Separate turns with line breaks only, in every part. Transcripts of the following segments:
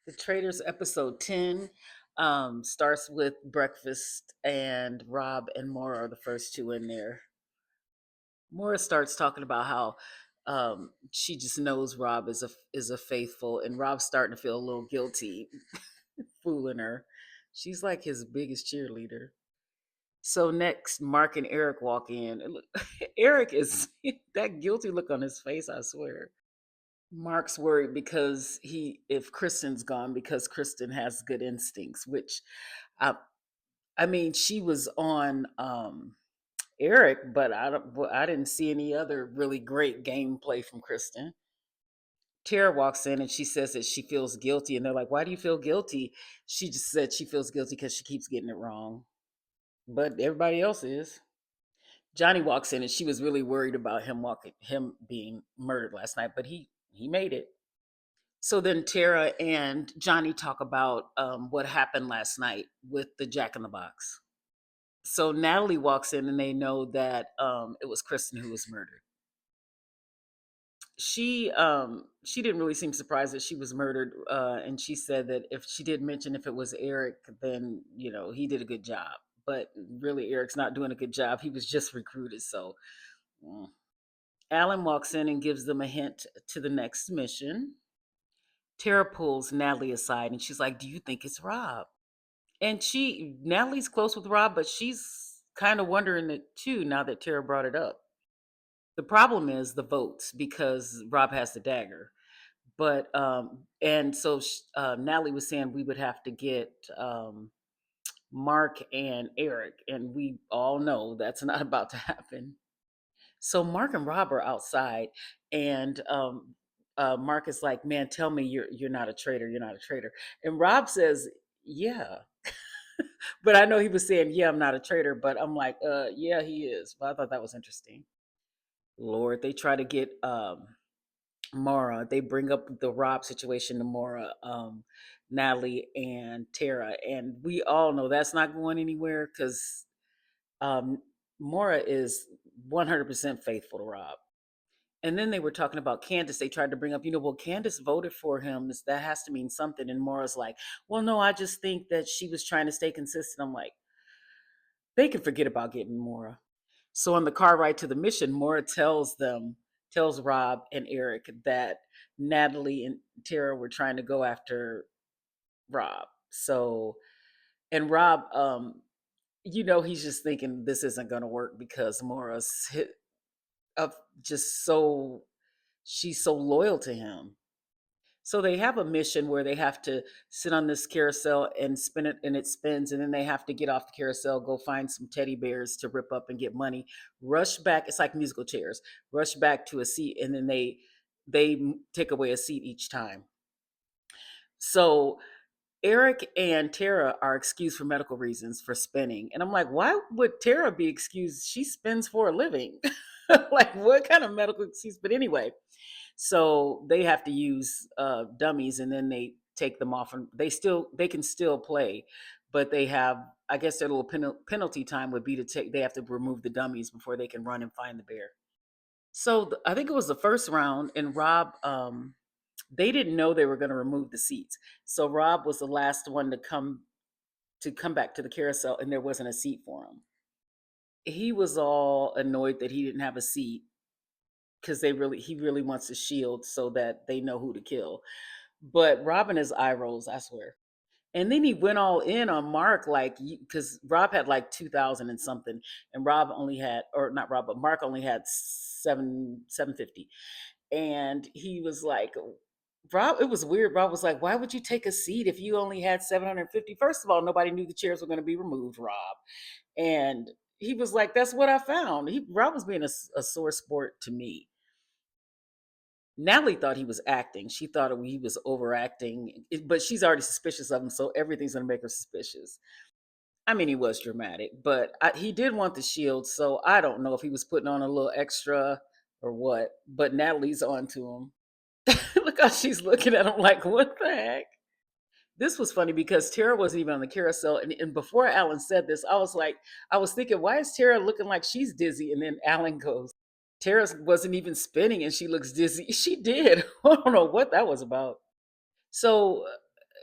The Traitors episode 10 starts with breakfast, and Rob and Maura are the first two in there. Maura starts talking about how she just knows Rob is a faithful, and Rob's starting to feel a little guilty fooling her. She's like his biggest cheerleader. So next, Mark and Eric walk in. And look, Eric is that guilty look on his face, I swear. Mark's worried because if Kristen's gone, because Kristen has good instincts, which I I mean she was on Eric, but I didn't see any other really great gameplay from Kristen. Tara walks in and she says that she feels guilty, and they're like, "Why do you feel guilty?" She just said she feels guilty because she keeps getting it wrong, but everybody else is. Johnny walks in and she was really worried about him being murdered last night, but he made it. So then Tara and Johnny talk about what happened last night with the Jack in the Box. So Natalie walks in and they know that it was Kristen who was murdered. She didn't really seem surprised that she was murdered, and she said that if she did mention if it was Eric, then he did a good job. But really, Eric's not doing a good job. He was just recruited, so. mm. Alan walks in and gives them a hint to the next mission. Tara pulls Natalie aside and she's like, "Do you think it's Rob?" And Natalie's close with Rob, but she's kind of wondering it too now that Tara brought it up. The problem is the votes because Rob has the dagger. But and so Natalie was saying we would have to get Mark and Eric, and we all know that's not about to happen. So Mark and Rob are outside, and Mark is like, "Man, tell me you're not a traitor. You're not a traitor." And Rob says, "Yeah," but I know he was saying, "Yeah, I'm not a traitor," but I'm like, yeah, he is." But I thought that was interesting. Lord, they try to get Mara. They bring up the Rob situation to Mara, Natalie, and Tara, and we all know that's not going anywhere because um, Mara is 100% faithful to Rob. And then they were talking about Candace. They tried to bring up, well, Candace voted for him. That has to mean something. And Maura's like, "Well, no, I just think that she was trying to stay consistent." I'm like, they can forget about getting Maura. So on the car ride to the mission, Maura tells Rob and Eric that Natalie and Tara were trying to go after Rob. So, and Rob, he's just thinking this isn't going to work because Maura's up just so she's so loyal to him. So they have a mission where they have to sit on this carousel and spin it, and it spins, and then they have to get off the carousel, go find some teddy bears to rip up and get money, rush back. It's like musical chairs. Rush back to a seat, and then they take away a seat each time. So Eric and Tara are excused for medical reasons for spinning, and I'm like, why would Tara be excused? She spins for a living. Like, what kind of medical excuse? But anyway, so they have to use dummies, and then they take them off, and they can still play, but they have, I guess, their little penalty time would be to take. They have to remove the dummies before they can run and find the bear. So I think it was the first round, and Rob, they didn't know they were going to remove the seats. So Rob was the last one to come back to the carousel, and there wasn't a seat for him. He was all annoyed that he didn't have a seat because he really wants a shield so that they know who to kill. But Robin his eye rolls, I swear. And then he went all in on Mark, like, because Rob had like 2,000 and something, and Rob only had, or not Rob, but Mark only had 750. And he was like, Rob, it was weird. Rob was like, "Why would you take a seat if you only had 750?" First of all, nobody knew the chairs were going to be removed, Rob. And he was like, "That's what I found." Rob was being a sore sport to me. Natalie thought he was acting. She thought he was overacting, but she's already suspicious of him, so everything's going to make her suspicious. I mean, he was dramatic, but he did want the shield, so I don't know if he was putting on a little extra or what. But Natalie's on to him. Look how she's looking at him like, "What the heck?" This was funny because Tara wasn't even on the carousel. And before Alan said this, I was thinking, why is Tara looking like she's dizzy? And then Alan goes, "Tara wasn't even spinning and she looks dizzy." She did. I don't know what that was about. So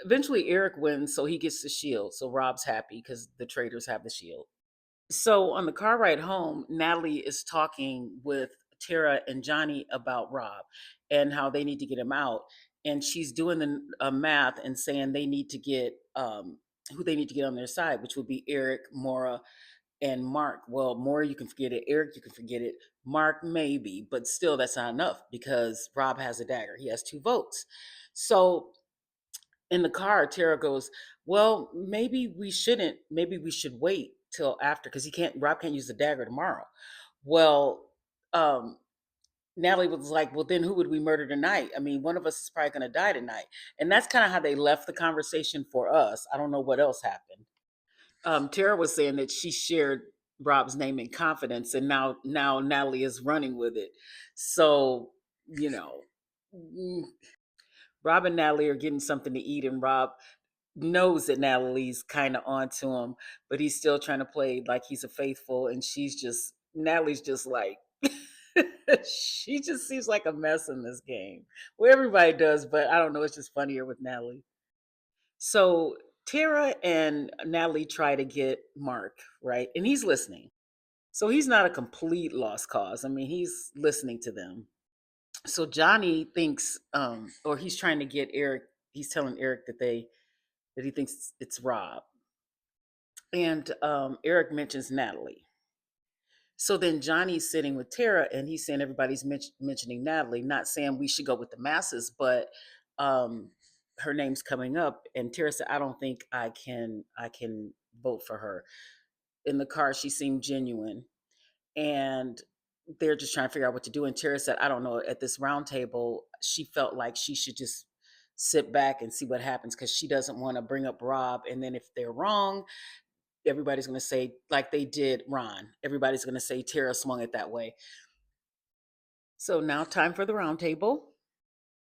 eventually Eric wins, so he gets the shield. So Rob's happy because the traitors have the shield. So on the car ride home, Natalie is talking with Tara and Johnny about Rob and how they need to get him out. And she's doing the math and saying they need to get who they need to get on their side, which would be Eric, Mora, and Mark. Well, Mora, you can forget it. Eric, you can forget it. Mark, maybe, but still, that's not enough because Rob has a dagger. He has 2 votes. So in the car, Tara goes, "Well, maybe we shouldn't. Maybe we should wait till after because he can't. Rob can't use the dagger tomorrow." Well, um, Natalie was like, "Well, then who would we murder tonight? I mean, one of us is probably going to die tonight." And that's kind of how they left the conversation for us. I don't know what else happened. Tara was saying that she shared Rob's name in confidence, and now Natalie is running with it. So you know, mm, Rob and Natalie are getting something to eat, and Rob knows that Natalie's kind of onto him, but he's still trying to play like he's a faithful, and Natalie's just like she just seems like a mess in this game. Well, everybody does, but I don't know. It's just funnier with Natalie. So Tara and Natalie try to get Mark, right? And he's listening. So he's not a complete lost cause. I mean, he's listening to them. So Johnny thinks, or he's trying to get Eric, he's telling Eric that he thinks it's Rob. And Eric mentions Natalie. So then Johnny's sitting with Tara and he's saying everybody's mentioning Natalie, not saying we should go with the masses, but um, her name's coming up. And Tara said, I don't think I can vote for her. In the car, she seemed genuine. And they're just trying to figure out what to do. And Tara said, I don't know, at this round table, she felt like she should just sit back and see what happens because she doesn't want to bring up Rob. And then if they're wrong, everybody's going to say, like they did Ron, everybody's going to say Tara swung it that way. So now, time for the round table.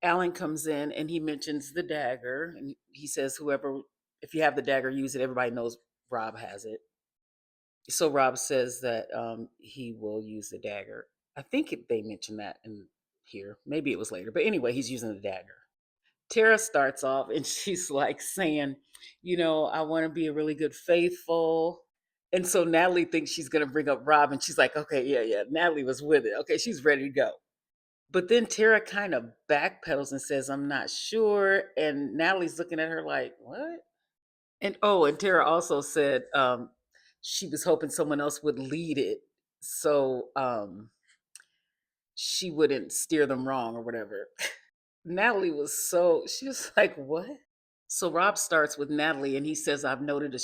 Alan comes in and he mentions the dagger. And he says, whoever, if you have the dagger, use it. Everybody knows Rob has it. So Rob says that he will use the dagger. I think they mentioned that in here. Maybe it was later. But anyway, he's using the dagger. Tara starts off and she's like saying, I want to be a really good faithful. And so Natalie thinks she's going to bring up Rob, and she's like, okay, yeah, yeah. Natalie was with it. Okay, she's ready to go. But then Tara kind of backpedals and says, I'm not sure. And Natalie's looking at her like, what? And Tara also said she was hoping someone else would lead it so she wouldn't steer them wrong or whatever. Natalie she was like, what? So Rob starts with Natalie and he says, I've noted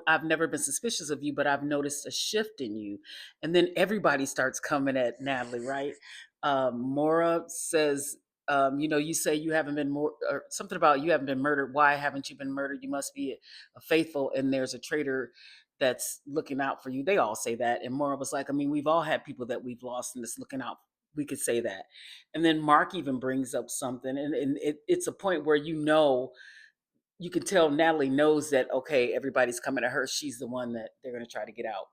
I've never been suspicious of you, but I've noticed a shift in you. And then everybody starts coming at Natalie, right? Mora says, you say you haven't been more, or something about you haven't been murdered. Why haven't you been murdered? You must be a faithful, and there's a traitor that's looking out for you. They all say that. And Mora was like, I mean, we've all had people that we've lost and that's looking out. We could say that. And then Mark even brings up something, and it's a point where you can tell Natalie knows that, okay, everybody's coming to her. She's the one that they're going to try to get out.